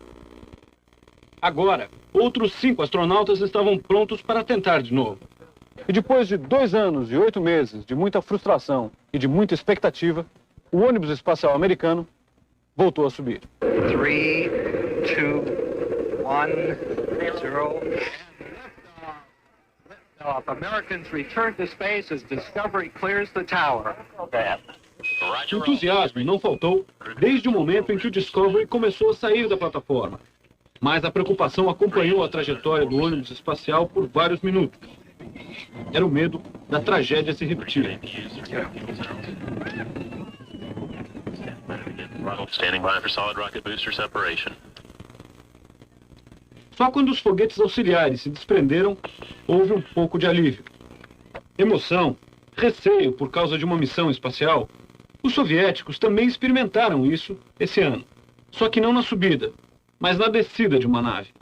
Speaker 10: Agora, outros 5 astronautas estavam prontos para tentar de novo. E depois de 2 anos e 8 meses de muita frustração e de muita expectativa, o ônibus espacial americano voltou a subir.
Speaker 22: 3, 2, 1, 0. Americans return to space as Discovery clears the tower.
Speaker 10: O entusiasmo não faltou desde o momento em que o Discovery começou a sair da plataforma. Mas a preocupação acompanhou a trajetória do ônibus espacial por vários minutos. Era o medo da tragédia se repetir.
Speaker 23: Standing by for solid rocket booster separation.
Speaker 10: Só quando os foguetes auxiliares se desprenderam, houve um pouco de alívio. Emoção, receio por causa de uma missão espacial. Os soviéticos também experimentaram isso esse ano. Só que não na subida, mas na descida de uma nave.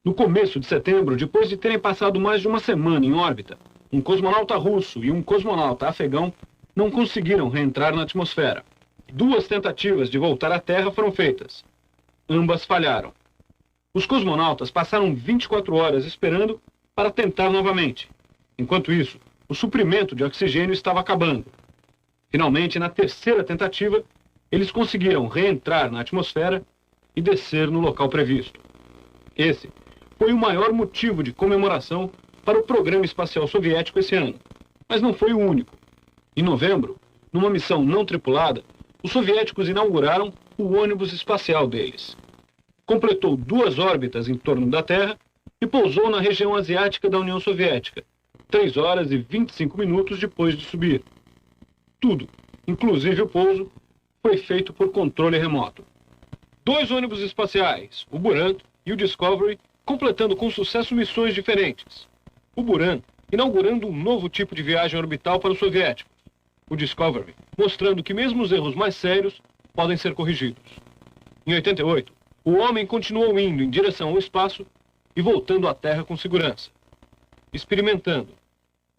Speaker 10: No começo de setembro, depois de terem passado mais de uma semana em órbita, um cosmonauta russo e um cosmonauta afegão não conseguiram reentrar na atmosfera. 2 tentativas de voltar à Terra foram feitas. Ambas falharam. Os cosmonautas passaram 24 horas esperando para tentar novamente. Enquanto isso, o suprimento de oxigênio estava acabando. Finalmente, na 3ª tentativa, eles conseguiram reentrar na atmosfera e descer no local previsto. Esse foi o maior motivo de comemoração para o programa espacial soviético esse ano. Mas não foi o único. Em novembro, numa missão não tripulada, os soviéticos inauguraram o ônibus espacial deles. Completou 2 órbitas em torno da Terra e pousou na região asiática da União Soviética, 3 horas e 25 minutos depois de subir. Tudo, inclusive o pouso, foi feito por controle remoto. 2 ônibus espaciais, o Buran e o Discovery, completando com sucesso missões diferentes. O Buran inaugurando um novo tipo de viagem orbital para os soviéticos. O Discovery mostrando que mesmo os erros mais sérios podem ser corrigidos. Em 88, o homem continuou indo em direção ao espaço e voltando à Terra com segurança. Experimentando,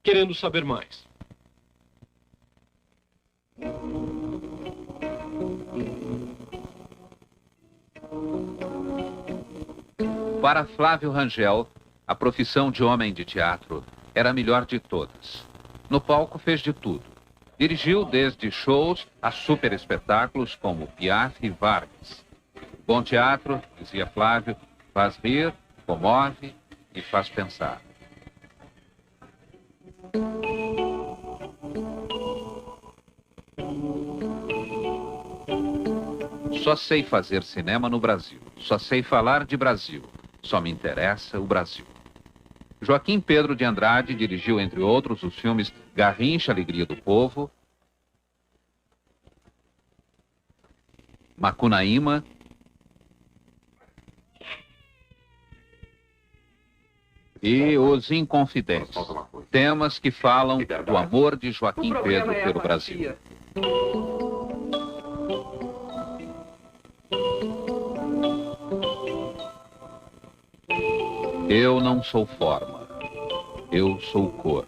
Speaker 10: querendo saber mais.
Speaker 1: Para Flávio Rangel, a profissão de homem de teatro era a melhor de todas. No palco fez de tudo. Dirigiu desde shows a super espetáculos como Piaf e Vargas. Bom teatro, dizia Flávio, faz rir, comove e faz pensar. Só sei fazer cinema no Brasil. Só sei falar de Brasil. Só me interessa o Brasil. Joaquim Pedro de Andrade dirigiu, entre outros, os filmes Garrincha, Alegria do Povo, Macunaíma e Os Inconfidentes. Temas que falam do amor de Joaquim Pedro pelo Brasil. Eu não sou forma, eu sou cor.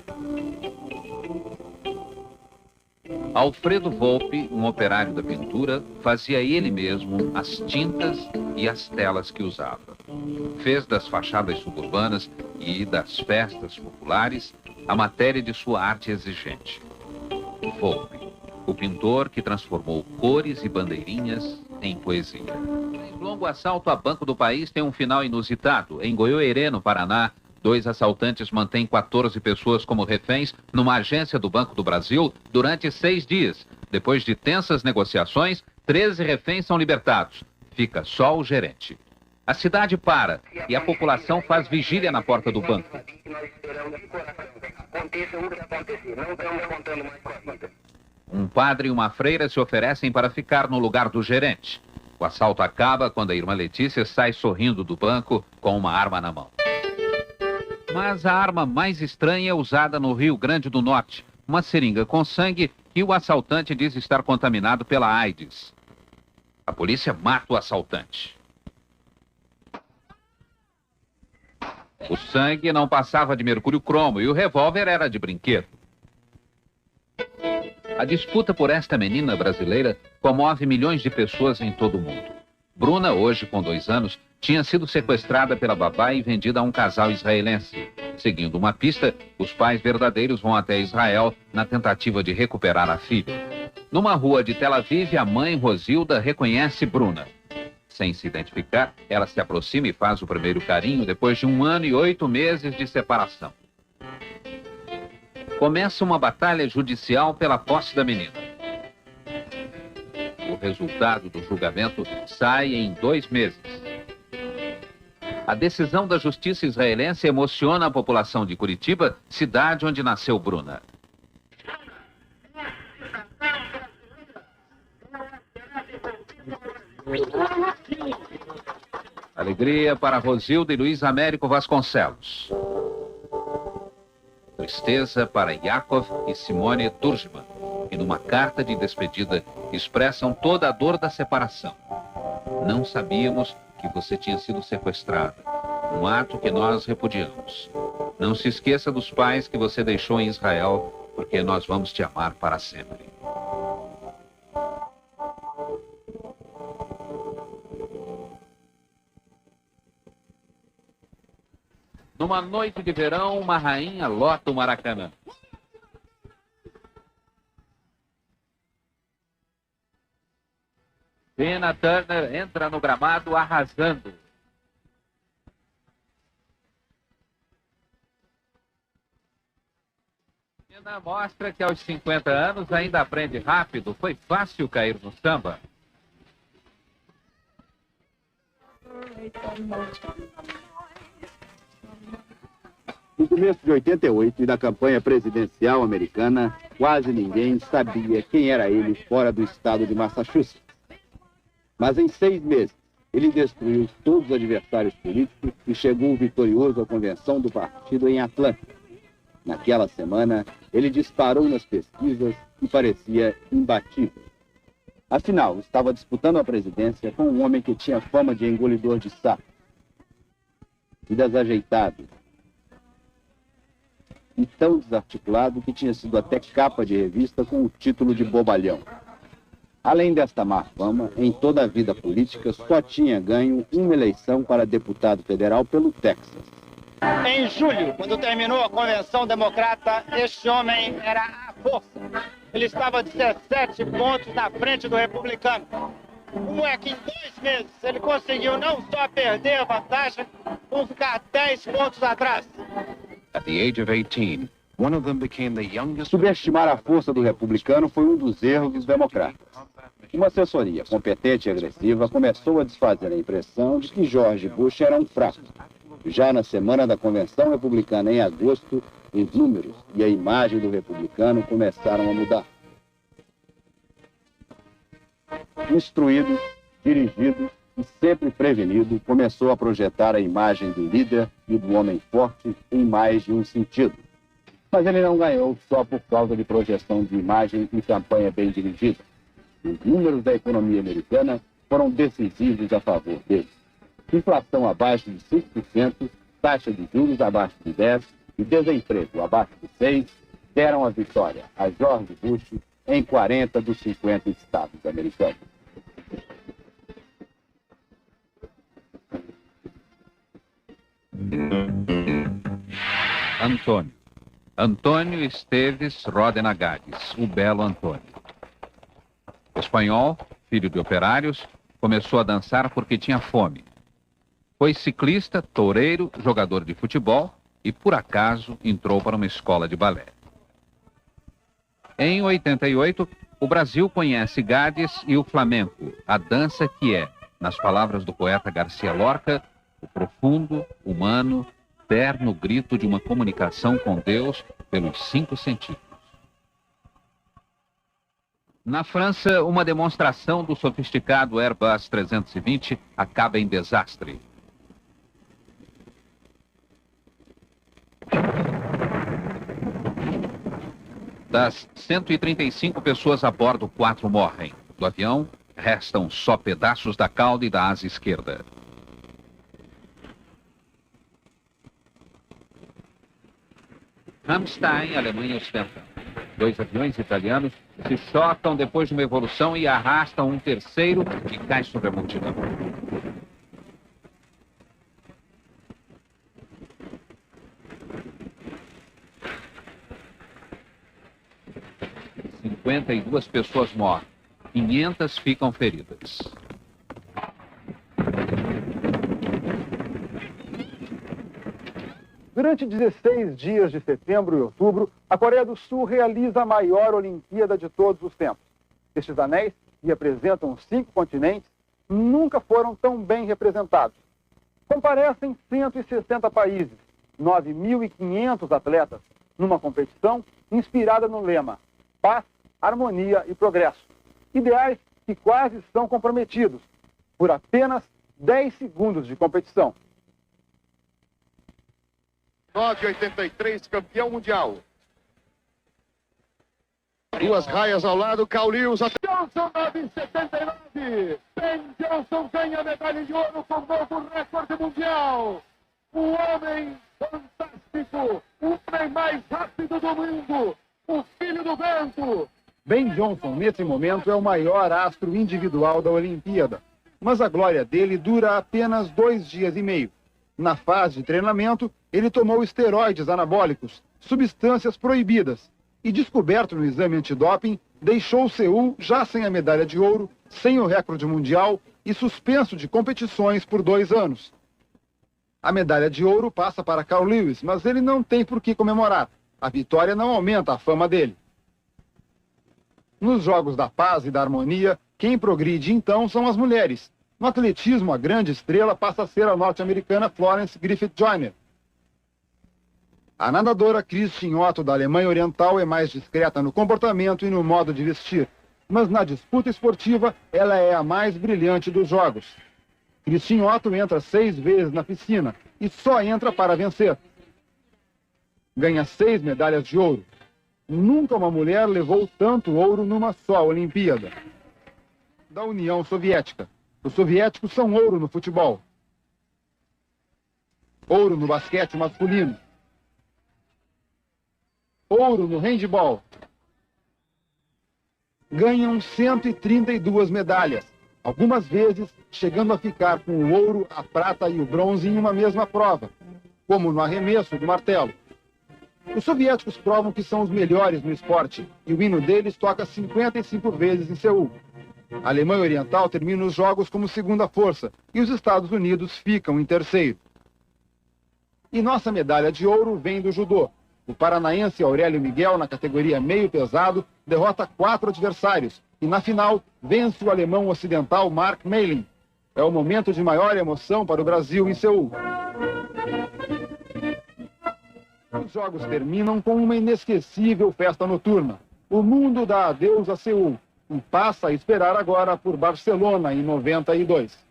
Speaker 1: Alfredo Volpi, um operário da pintura, fazia ele mesmo as tintas e as telas que usava. Fez das fachadas suburbanas e das festas populares a matéria de sua arte exigente. Volpi, o pintor que transformou cores e bandeirinhas em poesia. O longo assalto a Banco do País tem um final inusitado. Em Goiôerê, no Paraná, 2 assaltantes mantêm 14 pessoas como reféns numa agência do Banco do Brasil durante 6 dias. Depois de tensas negociações, 13 reféns são libertados. Fica só o gerente. A cidade para e a população faz vigília na porta do banco. Um padre e uma freira se oferecem para ficar no lugar do gerente. O assalto acaba quando a irmã Letícia sai sorrindo do banco com uma arma na mão. Mas a arma mais estranha é usada no Rio Grande do Norte. Uma seringa com sangue que o assaltante diz estar contaminado pela AIDS. A polícia mata o assaltante. O sangue não passava de mercúrio cromo e o revólver era de brinquedo. A disputa por esta menina brasileira comove milhões de pessoas em todo o mundo. Bruna, hoje com 2 anos, tinha sido sequestrada pela babá e vendida a um casal israelense. Seguindo uma pista, os pais verdadeiros vão até Israel na tentativa de recuperar a filha. Numa rua de Tel Aviv, a mãe Rosilda reconhece Bruna. Sem se identificar, ela se aproxima e faz o primeiro carinho depois de 1 ano e 8 meses de separação. Começa uma batalha judicial pela posse da menina. O resultado do julgamento sai em 2 meses. A decisão da justiça israelense emociona a população de Curitiba, cidade onde nasceu Bruna. Alegria para Rosilda e Luiz Américo Vasconcelos. Tristeza para Yakov e Simone Turgman, que numa carta de despedida expressam toda a dor da separação. Não sabíamos que você tinha sido sequestrada, um ato que nós repudiamos. Não se esqueça dos pais que você deixou em Israel, porque nós vamos te amar para sempre. Numa noite de verão, uma rainha lota o Maracanã. Tina Turner entra no gramado arrasando. Tina mostra que aos 50 anos ainda aprende rápido. Foi fácil cair no samba.
Speaker 8: No começo de 88 e da campanha presidencial americana, quase ninguém sabia quem era ele fora do estado de Massachusetts. Mas em 6 meses, ele destruiu todos os adversários políticos e chegou vitorioso à convenção do partido em Atlanta. Naquela semana, ele disparou nas pesquisas e parecia imbatível. Afinal, estava disputando a presidência com um homem que tinha fama de engolidor de sapo. E desajeitado. E tão desarticulado que tinha sido até capa de revista com o título de bobalhão. Além desta má fama, em toda a vida política só tinha ganho uma eleição para deputado federal pelo Texas.
Speaker 9: Em julho, quando terminou a Convenção Democrata, este homem era a força. Ele estava 17 pontos na frente do republicano. Como é que em 2 meses ele conseguiu não só perder a vantagem, como ficar 10 pontos atrás?
Speaker 17: At the age of 18, one of them became the youngest...
Speaker 8: Subestimar a força do republicano foi um dos erros dos democratas. Uma assessoria competente e agressiva começou a desfazer a impressão de que George Bush era um fraco. Já na semana da convenção republicana em agosto, os números e a imagem do republicano começaram a mudar. Instruído, dirigido e sempre prevenido, começou a projetar a imagem do líder e do homem forte em mais de um sentido. Mas ele não ganhou só por causa de projeção de imagem e campanha bem dirigida. Os números da economia americana foram decisivos a favor dele. Inflação abaixo de 5%, taxa de juros abaixo de 10% e desemprego abaixo de 6% deram a vitória a George Bush em 40 dos 50 estados americanos.
Speaker 1: Antônio Esteves Rodenagades, o belo Antônio. Espanhol, filho de operários, começou a dançar porque tinha fome. Foi ciclista, toureiro, jogador de futebol e, por acaso, entrou para uma escola de balé. Em 88, o Brasil conhece Gades e o flamenco, a dança que é, nas palavras do poeta Garcia Lorca, o profundo, humano, terno grito de uma comunicação com Deus pelos 5 sentidos. Na França, uma demonstração do sofisticado Airbus 320 acaba em desastre. Das 135 pessoas a bordo, 4 morrem. Do avião, restam só pedaços da cauda e da asa esquerda. Ramstein, Alemanha Ocidental. 2 aviões italianos se chocam depois de uma evolução e arrastam um terceiro que cai sobre a multidão. E 52 pessoas morrem, 500 ficam feridas.
Speaker 11: Durante 16 dias de setembro e outubro, a Coreia do Sul realiza a maior Olimpíada de todos os tempos. Estes anéis, que representam os 5 continentes, nunca foram tão bem representados. Comparecem 160 países, 9.500 atletas, numa competição inspirada no lema Paz, Harmonia e Progresso. Ideais que quase são comprometidos por apenas 10 segundos de competição.
Speaker 16: 9,83, campeão mundial. 2 raias ao lado, Carl Lewis.
Speaker 2: Johnson, 9,79. Ben Johnson ganha medalha de ouro com novo recorde mundial. O homem fantástico, o homem mais rápido do mundo, o filho do vento.
Speaker 11: Ben Johnson, nesse momento, é o maior astro individual da Olimpíada. Mas a glória dele dura apenas 2 dias e meio. Na fase de treinamento, ele tomou esteroides anabólicos, substâncias proibidas, e descoberto no exame antidoping, deixou Seul já sem a medalha de ouro, sem o recorde mundial e suspenso de competições por 2 anos. A medalha de ouro passa para Carl Lewis, mas ele não tem por que comemorar. A vitória não aumenta a fama dele. Nos Jogos da Paz e da Harmonia, quem progride então são as mulheres. No atletismo, a grande estrela passa a ser a norte-americana Florence Griffith Joyner. A nadadora Christine Otto, da Alemanha Oriental, é mais discreta no comportamento e no modo de vestir. Mas na disputa esportiva, ela é a mais brilhante dos Jogos. Christine Otto entra 6 vezes na piscina e só entra para vencer. Ganha 6 medalhas de ouro. Nunca uma mulher levou tanto ouro numa só Olimpíada. Da União Soviética. Os soviéticos são ouro no futebol. Ouro no basquete masculino. Ouro no handebol. Ganham 132 medalhas, algumas vezes chegando a ficar com o ouro, a prata e o bronze em uma mesma prova. como no arremesso do martelo. Os soviéticos provam que são os melhores no esporte e o hino deles toca 55 vezes em Seul. A Alemanha Oriental termina os jogos como segunda força e os Estados Unidos ficam em terceiro. E nossa medalha de ouro vem do judô. O paranaense Aurélio Miguel, na categoria meio pesado, derrota 4 adversários e, na final, vence o alemão ocidental Mark Meilin. É o momento de maior emoção para o Brasil em Seul. Os jogos terminam com uma inesquecível festa noturna. O mundo dá adeus a Seul e passa a esperar agora por Barcelona em 92.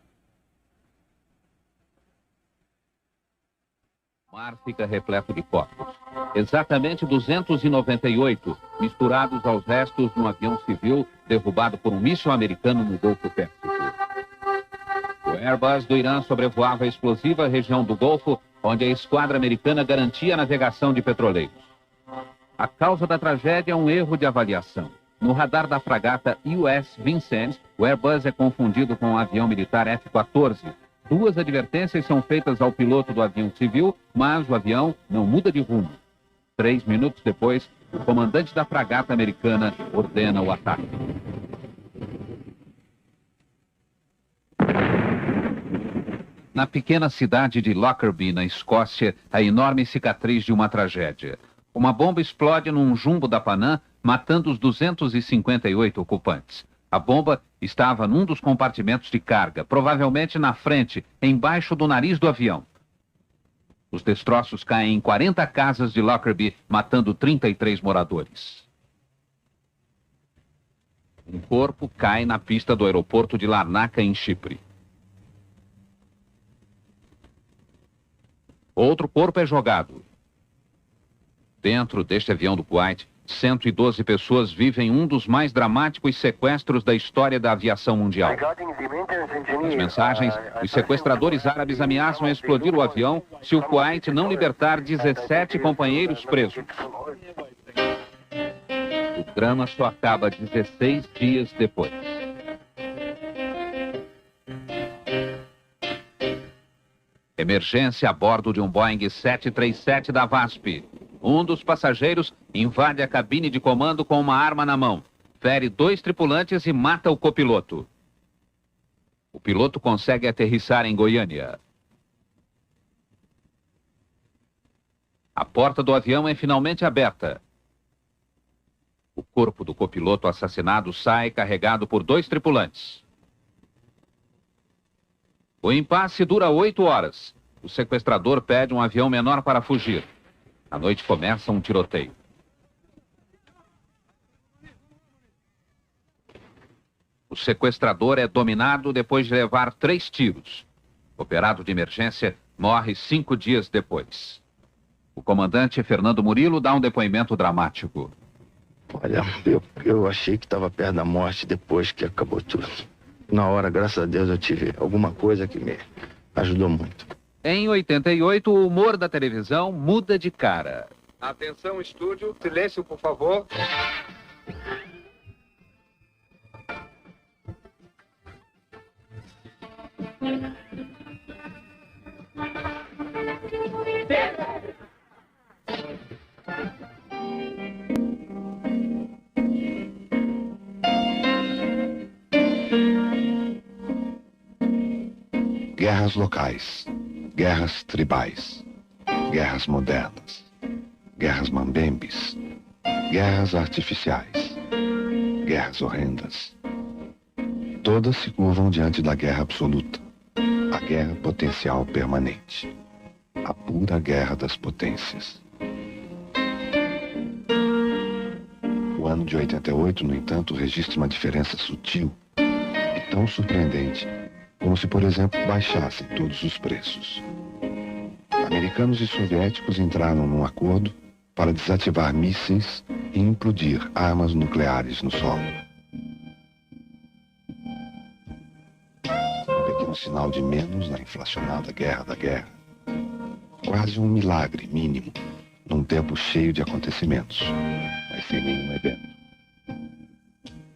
Speaker 1: O mar fica repleto de corpos. Exatamente 298, misturados aos restos de um avião civil derrubado por um míssil americano no Golfo Pérsico. O Airbus do Irã sobrevoava a explosiva região do Golfo, onde a esquadra americana garantia a navegação de petroleiros. A causa da tragédia é um erro de avaliação. No radar da fragata US Vincennes, o Airbus é confundido com um avião militar F-14. 2 advertências são feitas ao piloto do avião civil, mas o avião não muda de rumo. 3 minutos depois, o comandante da fragata americana ordena o ataque. Na pequena cidade de Lockerbie, na Escócia, a enorme cicatriz de uma tragédia. Uma bomba explode num jumbo da Panam, matando os 258 ocupantes. A bomba estava num dos compartimentos de carga, provavelmente na frente, embaixo do nariz do avião. Os destroços caem em 40 casas de Lockerbie, matando 33 moradores. Um corpo cai na pista do aeroporto de Larnaca, em Chipre. Outro corpo é jogado. Dentro deste avião do Kuwait, 112 pessoas vivem um dos mais dramáticos sequestros da história da aviação mundial. Nas mensagens, os sequestradores árabes ameaçam explodir o avião se o Kuwait não libertar 17 companheiros presos. O drama só acaba 16 dias depois. Emergência a bordo de um Boeing 737 da VASP. Um dos passageiros invade a cabine de comando com uma arma na mão, fere 2 tripulantes e mata o copiloto. O piloto consegue aterrissar em Goiânia. A porta do avião é finalmente aberta. O corpo do copiloto assassinado sai carregado por 2 tripulantes. O impasse dura 8 horas. O sequestrador pede um avião menor para fugir. À noite começa um tiroteio. O sequestrador é dominado depois de levar 3 tiros. O operado de emergência morre 5 dias depois. O comandante Fernando Murilo dá um depoimento dramático.
Speaker 12: Olha, eu achei que estava perto da morte depois que acabou tudo. Na hora, graças a Deus, eu tive alguma coisa que me ajudou muito.
Speaker 1: Em 88, o humor da televisão muda de cara.
Speaker 14: Atenção, estúdio. Silêncio, por favor.
Speaker 15: Guerras locais, guerras tribais, guerras modernas, guerras mambembes, guerras artificiais, guerras horrendas. Todas se curvam diante da guerra absoluta, a guerra potencial permanente, a pura guerra das potências. O ano de 88, no entanto, registra uma diferença sutil e tão surpreendente, como se, por exemplo, baixassem todos os preços. Americanos e soviéticos entraram num acordo para desativar mísseis e implodir armas nucleares no solo. Um pequeno sinal de menos na inflacionada guerra da guerra. Quase um milagre mínimo, num tempo cheio de acontecimentos, mas sem nenhum evento.